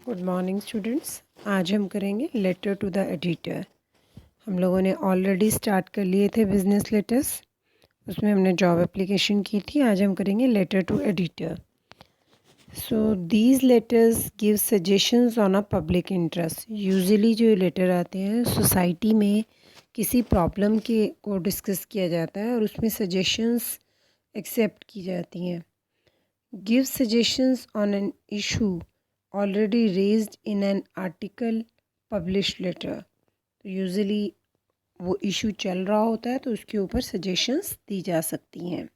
Good morning students. आज हम करेंगे लेटर टू द एडिटर। हम लोगों ने ऑलरेडी स्टार्ट कर लिए थे बिजनेस लेटर्स, उसमें हमने जॉब एप्लीकेशन की थी। आज हम करेंगे letter to editor. So these letters give suggestions on a public interest. Usually जो लेटर आते हैं सोसाइटी में किसी प्रॉब्लम के को डिस्कस किया जाता है और उसमें सजेशंस एक्सेप्ट की जाती हैं। Give suggestions on an issue already raised in an article published letter। तो यूजुअली वो इशू चल रहा होता है तो उसके ऊपर सजेशंस दी जा सकती हैं।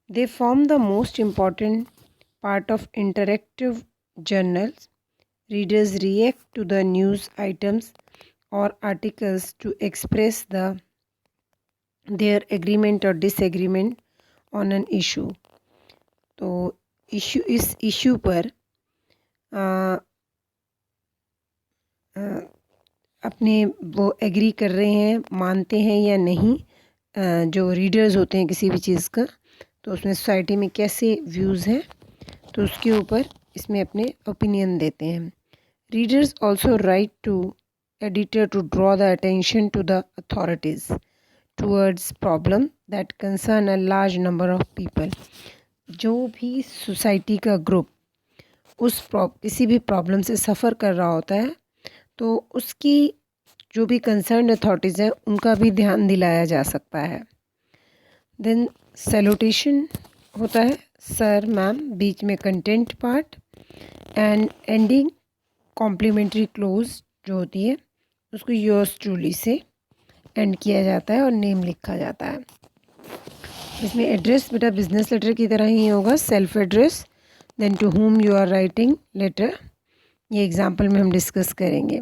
They form the most important part of interactive journals. Readers react to the news items और articles to express the their agreement और डिसएग्रीमेंट ऑन एन इशू। तो इस इशू पर अपने वो एग्री कर रहे हैं, मानते हैं या नहीं। जो रीडर्स होते हैं किसी भी चीज़ का, तो उसमें सोसाइटी में कैसे व्यूज़ हैं तो उसके ऊपर इसमें अपने ओपिनियन देते हैं। Readers also write to editor to draw the attention to the authorities towards problem that concern a large number of people. जो भी सोसाइटी का ग्रुप किसी भी प्रॉब्लम से सफ़र कर रहा होता है तो उसकी जो भी कंसर्न अथॉरिटीज़ हैं उनका भी ध्यान दिलाया जा सकता है। देन सैल्यूटेशन होता है, सर मैम, बीच में content part and ending complimentary close जो होती है उसको योर्स ट्रूली से एंड किया जाता है और नेम लिखा जाता है। इसमें एड्रेस बेटा बिजनेस लेटर की तरह ही होगा, self address, then to whom you are writing letter. ये एग्जाम्पल में हम डिस्कस करेंगे।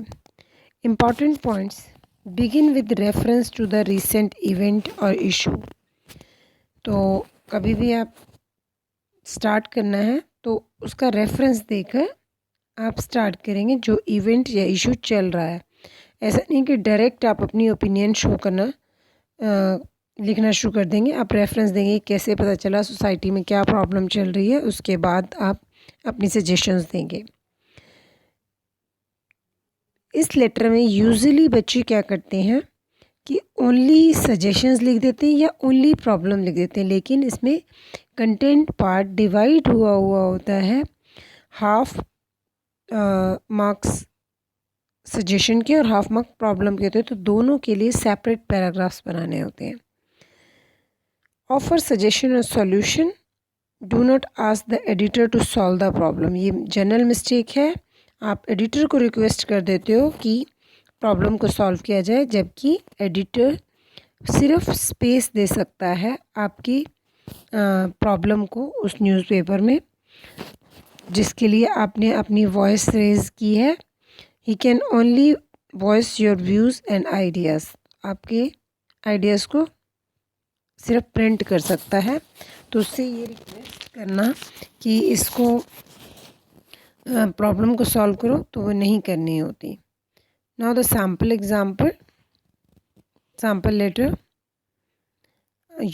Important points, begin with reference to the recent event और इशू। तो कभी भी आप स्टार्ट करना है तो उसका रेफरेंस देकर आप स्टार्ट करेंगे जो इवेंट या इशू चल रहा है। ऐसा नहीं कि डायरेक्ट आप अपनी ओपिनियन शो करना लिखना शुरू कर देंगे। आप रेफरेंस देंगे कैसे पता चला सोसाइटी में क्या प्रॉब्लम चल रही है, उसके बाद आप अपनी सजेशंस देंगे। इस लेटर में यूजुअली बच्चे क्या करते हैं कि ओनली सजेशंस लिख देते हैं या ओनली प्रॉब्लम लिख देते हैं, लेकिन इसमें कंटेंट पार्ट डिवाइड हुआ होता है। हाफ मार्क्स सजेशन के और हाफ मार्क प्रॉब्लम के होते हैं, तो दोनों के लिए सेपरेट पैराग्राफ्स बनाने होते हैं। ऑफर सजेशन और solution, do not ask the editor to solve the problem. ये जनरल मिस्टेक है। आप एडिटर को रिक्वेस्ट कर देते हो कि प्रॉब्लम को सॉल्व किया जाए, जबकि एडिटर सिर्फ स्पेस दे सकता है आपकी प्रॉब्लम को उस न्यूज़पेपर में जिसके लिए आपने अपनी वॉइस रेज की है। He can only voice your views and ideas. आपके आइडियाज़ को सिर्फ प्रिंट कर सकता है। तो उससे ये रिक्वेस्ट करना कि इसको प्रॉब्लम को सॉल्व करो तो वो नहीं करनी होती। Now the sample example, sample letter.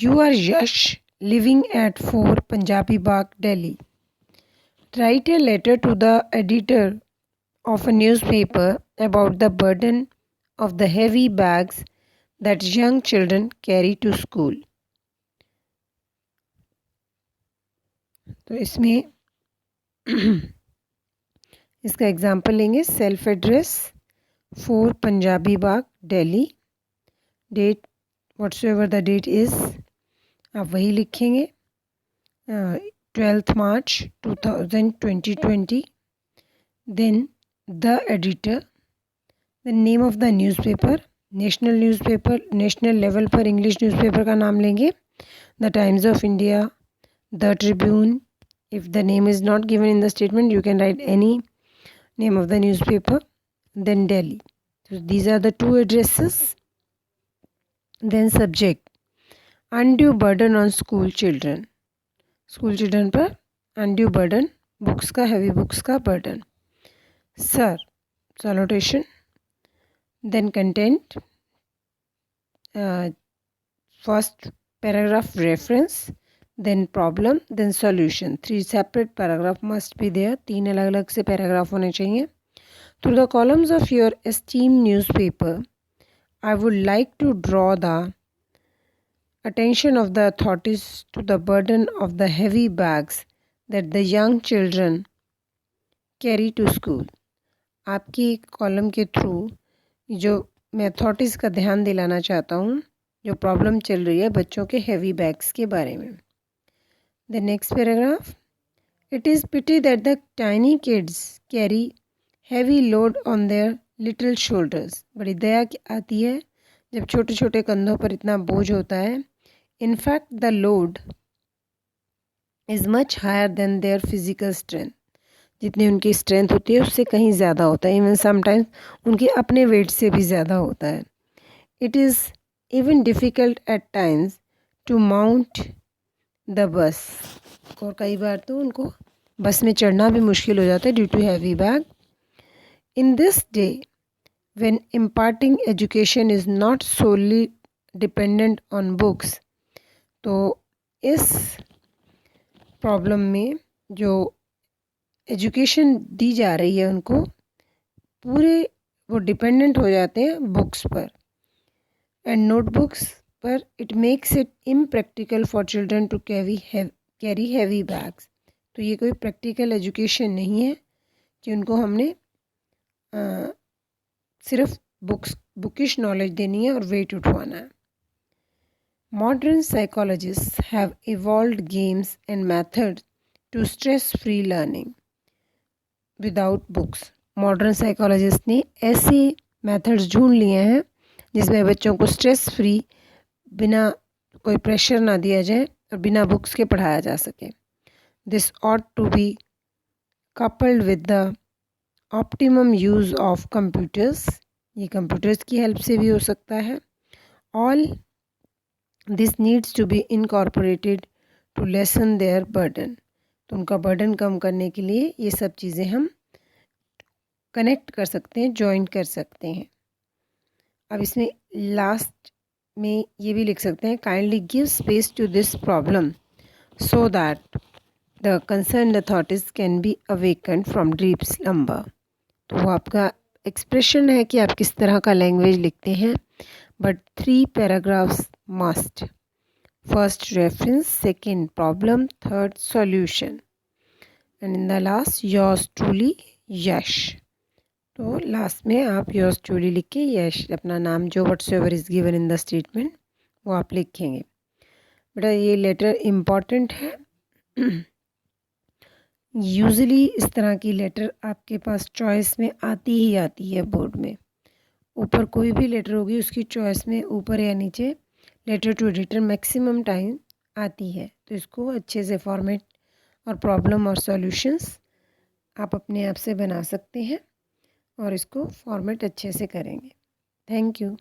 You are Yash, living at 4 Punjabi Bagh, Delhi. Write a letter to the editor of a newspaper about the burden of the heavy bags that young children carry to school। तो इसमें इसका example लेंगे। Self address 4 Punjabi Bagh, Delhi. Date whatsoever the date is, आप वही लिखेंगे, 12 मार्च 2020। Then the editor, the name of the newspaper, national newspaper, national level पर English newspaper का नाम लेंगे। The times of India, the Tribune. If the name is not given in the statement you can write any name of the newspaper. Then Delhi. So these are the two addresses. Then subject, undue burden on school children। School children पर undue burden, books का, heavy books का burden. Sir, salutation। Then content, first paragraph reference, then problem, then solution. 3 separate paragraph must be there. 3 अलग अलग से paragraph होने चाहिए. Through the columns of your esteemed newspaper, I would like to draw the attention of the authorities to the burden of the heavy bags that the young children carry to school. आपकी column के through जो मैं authorities का ध्यान दिलाना चाहता हूँ जो प्रॉब्लम चल रही है बच्चों के हैवी बैग्स के बारे में. The next paragraph. It is pity that the tiny kids carry heavy load on their little shoulders. बड़ी दया आती है जब छोटे छोटे कंधों पर इतना बोझ होता है. In fact, the load is much higher than their physical strength. जितनी उनकी स्ट्रेंथ होती है उससे कहीं ज़्यादा होता है. इवन समटाइम्स उनके अपने वेट से भी ज़्यादा होता है. It is even difficult at times to mount the bus. और कई बार तो उनको बस में चढ़ना भी मुश्किल हो जाता है due to heavy bag. In this day, when imparting education is not solely dependent on books, तो इस प्रॉब्लम में जो एजुकेशन दी जा रही है उनको पूरे वो डिपेंडेंट हो जाते हैं बुक्स पर एंड नोटबुक्स पर. It makes it impractical for children to carry heavy bags. तो ये कोई प्रैक्टिकल एजुकेशन नहीं है कि उनको हमने सिर्फ बुकिश नॉलेज देनी है और वेट उठवाना है. Modern psychologists have evolved games and methods to stress-free learning without books. Modern psychologist ने ऐसे मेथड्स ढूंढ लिए हैं जिसमें बच्चों को स्ट्रेस फ्री बिना कोई प्रेशर ना दिया जाए और बिना बुक्स के पढ़ाया जा सके. This ought to be coupled with the optimum use of computers. ये कंप्यूटर्स की हेल्प से भी हो सकता है. All this needs to be incorporated to lessen their burden. तो उनका बर्डन कम करने के लिए ये सब चीज़ें हम कनेक्ट कर सकते हैं, जॉइन कर सकते हैं. अब इसमें लास्ट में ये भी लिख सकते हैं kindly give space to this problem so that the concern authorities can be awaken from deep slumber. तो वो आपका एक्सप्रेशन है कि आप किस तरह का लैंग्वेज लिखते हैं. But 3 paragraphs must. First reference, second problem, third solution and in the last yours truly Yash. तो लास्ट में आप योर्स ट्रूली लिख के यश अपना नाम जो whatsoever is given in the statement वो आप लिखेंगे. बेटा ये लेटर इम्पॉर्टेंट है. यूजुअली इस तरह की लेटर आपके पास चॉइस में आती ही आती है बोर्ड में. ऊपर कोई भी लेटर होगी उसकी चॉइस में ऊपर या नीचे letter to editor maximum time आती है. तो इसको अच्छे से फॉर्मेट और प्रॉब्लम और सॉल्यूशंस आप अपने आप से बना सकते हैं और इसको फॉर्मेट अच्छे से करेंगे. Thank you.